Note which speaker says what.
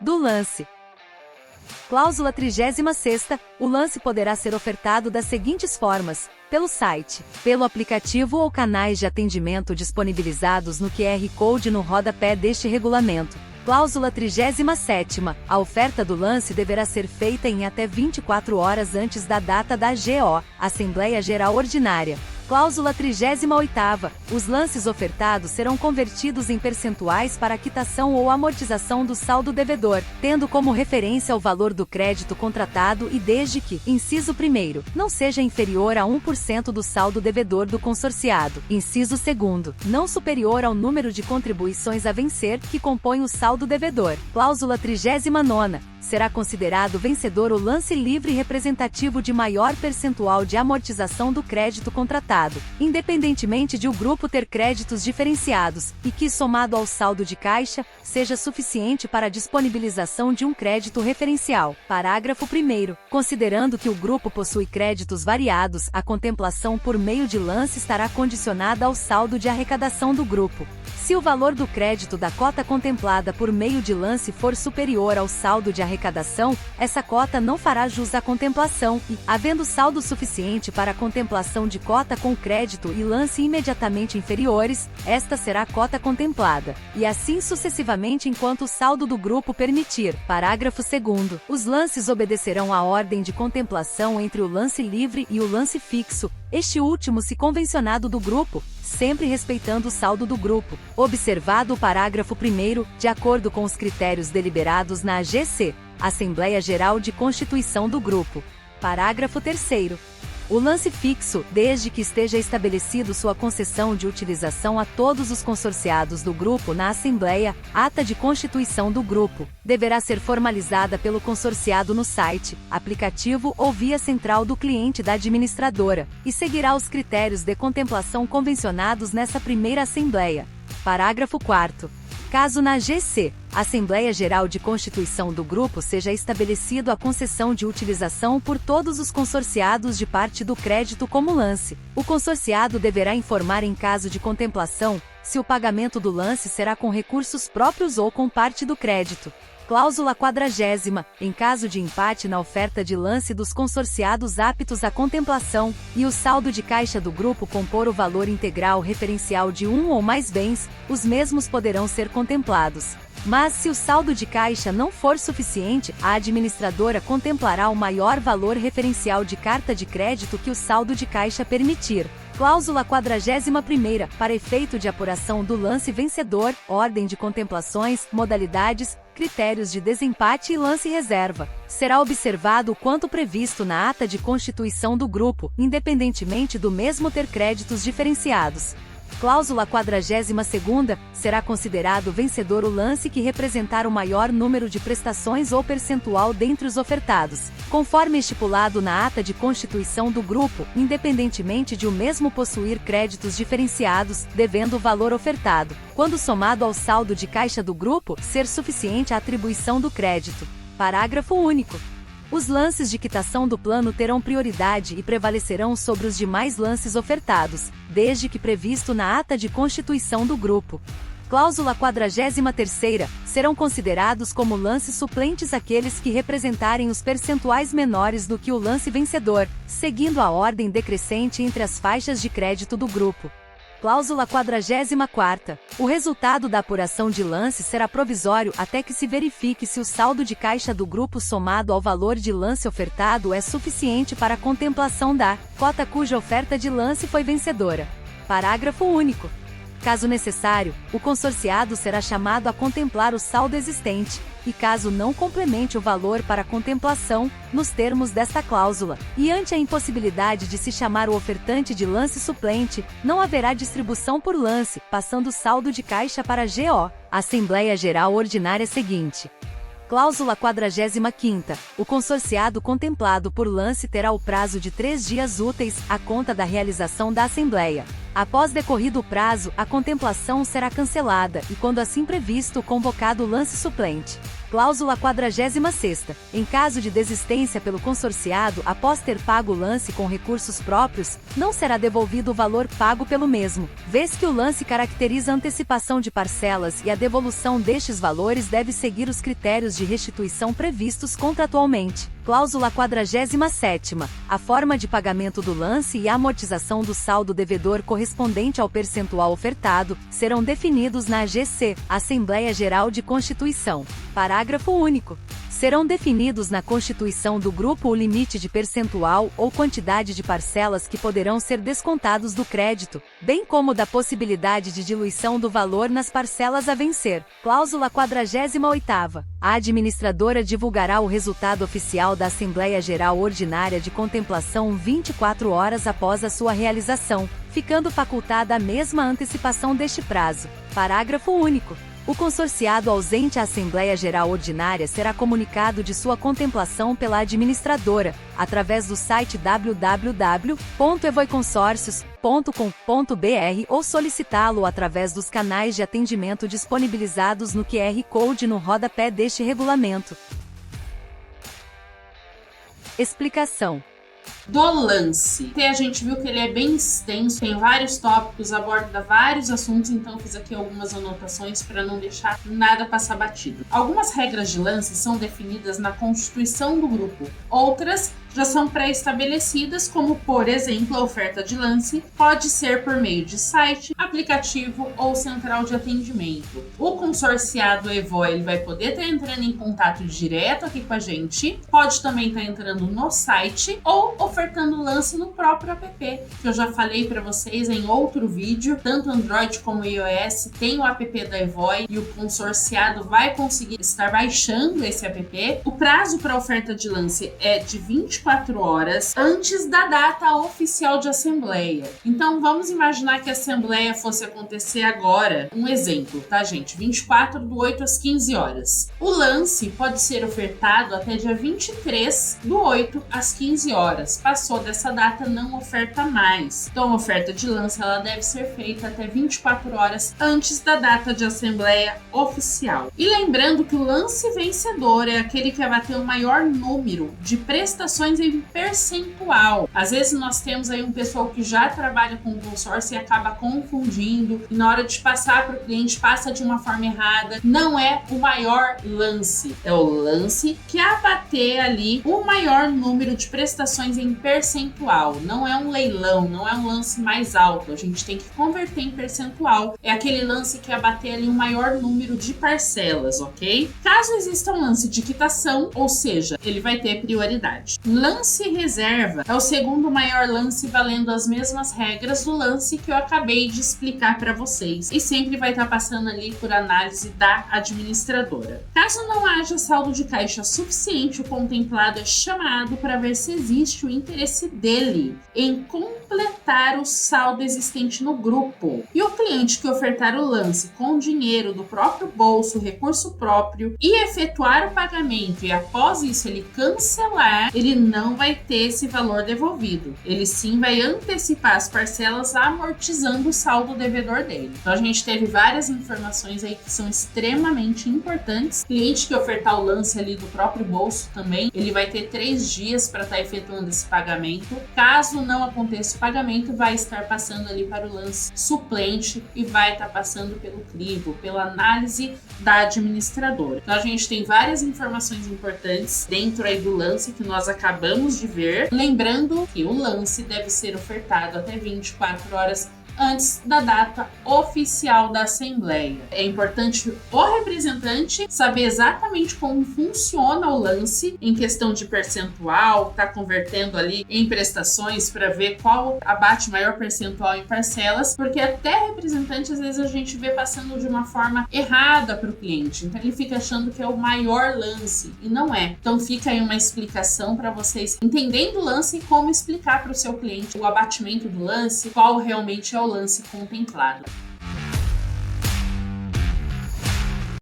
Speaker 1: do lance. Cláusula 36ª. O lance poderá ser ofertado das seguintes formas: pelo site, pelo aplicativo ou canais de atendimento disponibilizados no QR Code no rodapé deste regulamento. Cláusula 37ª. A oferta do lance deverá ser feita em até 24 horas antes da data da AGO, Assembleia Geral Ordinária. Cláusula 38ª. Os lances ofertados serão convertidos em percentuais para quitação ou amortização do saldo devedor, tendo como referência o valor do crédito contratado e desde que, inciso 1º, não seja inferior a 1% do saldo devedor do consorciado. Inciso 2º, não superior ao número de contribuições a vencer que compõe o saldo devedor. Cláusula 39ª. Será considerado vencedor o lance livre representativo de maior percentual de amortização do crédito contratado, independentemente de o grupo ter créditos diferenciados, e que, somado ao saldo de caixa, seja suficiente para a disponibilização de um crédito referencial. Parágrafo 1º. Considerando que o grupo possui créditos variados, a contemplação por meio de lance estará condicionada ao saldo de arrecadação do grupo. Se o valor do crédito da cota contemplada por meio de lance for superior ao saldo de arrecadação, essa cota não fará jus à contemplação e, havendo saldo suficiente para a contemplação de cota com crédito e lance imediatamente inferiores, esta será a cota contemplada, e assim sucessivamente enquanto o saldo do grupo permitir. Parágrafo 2º. Os lances obedecerão à ordem de contemplação entre o lance livre e o lance fixo, este último se convencionado do grupo, sempre respeitando o saldo do grupo. Observado o parágrafo 1º, de acordo com os critérios deliberados na AGC, Assembleia Geral de Constituição do Grupo. Parágrafo 3º. O lance fixo, desde que esteja estabelecido sua concessão de utilização a todos os consorciados do grupo na Assembleia, ata de constituição do grupo, deverá ser formalizada pelo consorciado no site, aplicativo ou via central do cliente da administradora, e seguirá os critérios de contemplação convencionados nessa primeira Assembleia. Parágrafo 4º. Caso na GC, Assembleia Geral de Constituição do Grupo seja estabelecido a concessão de utilização por todos os consorciados de parte do crédito como lance, o consorciado deverá informar em caso de contemplação, se o pagamento do lance será com recursos próprios ou com parte do crédito. Cláusula 40ª. Em caso de empate na oferta de lance dos consorciados aptos à contemplação, e o saldo de caixa do grupo compor o valor integral referencial de um ou mais bens, os mesmos poderão ser contemplados. Mas se o saldo de caixa não for suficiente, a administradora contemplará o maior valor referencial de carta de crédito que o saldo de caixa permitir. Cláusula 41ª. Para efeito de apuração do lance vencedor, ordem de contemplações, modalidades, critérios de desempate e lance reserva, será observado o quanto previsto na ata de constituição do grupo, independentemente do mesmo ter créditos diferenciados. Cláusula 42ª. Será considerado vencedor o lance que representar o maior número de prestações ou percentual dentre os ofertados, conforme estipulado na ata de constituição do grupo, independentemente de o mesmo possuir créditos diferenciados, devendo o valor ofertado, quando somado ao saldo de caixa do grupo, ser suficiente a atribuição do crédito. Parágrafo único. Os lances de quitação do plano terão prioridade e prevalecerão sobre os demais lances ofertados, desde que previsto na ata de constituição do grupo. Cláusula 43ª. Serão considerados como lances suplentes aqueles que representarem os percentuais menores do que o lance vencedor, seguindo a ordem decrescente entre as faixas de crédito do grupo. Cláusula 44ª. O resultado da apuração de lance será provisório até que se verifique se o saldo de caixa do grupo somado ao valor de lance ofertado é suficiente para a contemplação da cota cuja oferta de lance foi vencedora. Parágrafo único. Caso necessário, o consorciado será chamado a contemplar o saldo existente, e caso não complemente o valor para a contemplação, nos termos desta cláusula, e ante a impossibilidade de se chamar o ofertante de lance suplente, não haverá distribuição por lance, passando o saldo de caixa para a GO, Assembleia Geral Ordinária seguinte. Cláusula 45ª. O consorciado contemplado por lance terá o prazo de 3 dias úteis, à conta da realização da Assembleia. Após decorrido o prazo, a contemplação será cancelada e, quando assim previsto, convocado o lance suplente. Cláusula 46ª. Em caso de desistência pelo consorciado após ter pago o lance com recursos próprios, não será devolvido o valor pago pelo mesmo, vez que o lance caracteriza antecipação de parcelas e a devolução destes valores deve seguir os critérios de restituição previstos contratualmente. Cláusula 47ª. A forma de pagamento do lance e a amortização do saldo devedor correspondente ao percentual ofertado serão definidos na AGC, Assembleia Geral de Constituição. Parágrafo único. Serão definidos na Constituição do Grupo o limite de percentual ou quantidade de parcelas que poderão ser descontados do crédito, bem como da possibilidade de diluição do valor nas parcelas a vencer. Cláusula 48ª. A administradora divulgará o resultado oficial da Assembleia Geral Ordinária de Contemplação 24 horas após a sua realização, ficando facultada a mesma antecipação deste prazo. Parágrafo único. O consorciado ausente à Assembleia Geral Ordinária será comunicado de sua contemplação pela administradora, através do site www.evoiconsórcios.com.br ou solicitá-lo através dos canais de atendimento disponibilizados no QR Code no rodapé deste regulamento. Explicação
Speaker 2: do lance. A gente viu que ele é bem extenso, tem vários tópicos, aborda vários assuntos, então fiz aqui algumas anotações para não deixar nada passar batido. Algumas regras de lance são definidas na constituição do grupo, outras já são pré-estabelecidas, como por exemplo a oferta de lance pode ser por meio de site, aplicativo ou central de atendimento. O consorciado EVOI ele vai poder estar entrando em contato direto aqui com a gente, pode também estar entrando no site ou ofertando lance no próprio app, que eu já falei para vocês em outro vídeo. Tanto Android como iOS tem o app da EVOI e o consorciado vai conseguir estar baixando esse app. O prazo para oferta de lance é de 24 horas antes da data oficial de assembleia. Então vamos imaginar que a assembleia fosse acontecer agora. Um exemplo, tá, gente? 24 do 8 às 15 horas. O lance pode ser ofertado até dia 23 do 8 às 15 horas. Passou dessa data, não oferta mais. Então a oferta de lance ela deve ser feita até 24 horas antes da data de assembleia oficial. E lembrando que o lance vencedor é aquele que vai bater o maior número de prestações em percentual. Às vezes nós temos aí um pessoal que já trabalha com consórcio e acaba confundindo, e na hora de passar para o cliente passa de uma forma errada. Não é o maior lance, é o lance que abater ali o maior número de prestações em percentual. Não é um leilão, não é um lance mais alto, a gente tem que converter em percentual. É aquele lance que abater ali o maior número de parcelas, ok? Caso exista um lance de quitação, ou seja, ele vai ter prioridade. Lance reserva é o segundo maior lance, valendo as mesmas regras do lance que eu acabei de explicar para vocês, e sempre vai estar passando ali por análise da administradora. Caso não haja saldo de caixa suficiente, o contemplado é chamado para ver se existe o interesse dele em completar o saldo existente no grupo. E o cliente que ofertar o lance com dinheiro do próprio bolso, recurso próprio, e efetuar o pagamento e após isso ele cancelar, ele não vai ter esse valor devolvido. Ele sim vai antecipar as parcelas amortizando o saldo devedor dele. Então a gente teve várias informações aí que são extremamente importantes. Cliente que ofertar o lance ali do próprio bolso também, ele vai ter 3 dias para estar efetuando esse pagamento. Caso não aconteça o pagamento, vai estar passando ali para o lance suplente e vai estar passando pelo crivo, pela análise da administradora. Então a gente tem várias informações importantes dentro aí do lance que nós acabamos de ver. Lembrando que o lance deve ser ofertado até 24 horas antes da data oficial da Assembleia. É importante o representante saber exatamente como funciona o lance em questão de percentual, tá convertendo ali em prestações para ver qual abate maior percentual em parcelas, porque até representante às vezes a gente vê passando de uma forma errada para o cliente, então ele fica achando que é o maior lance e não é. Então fica aí uma explicação para vocês entendendo o lance e como explicar para o seu cliente o abatimento do lance, qual realmente é o lance contemplado.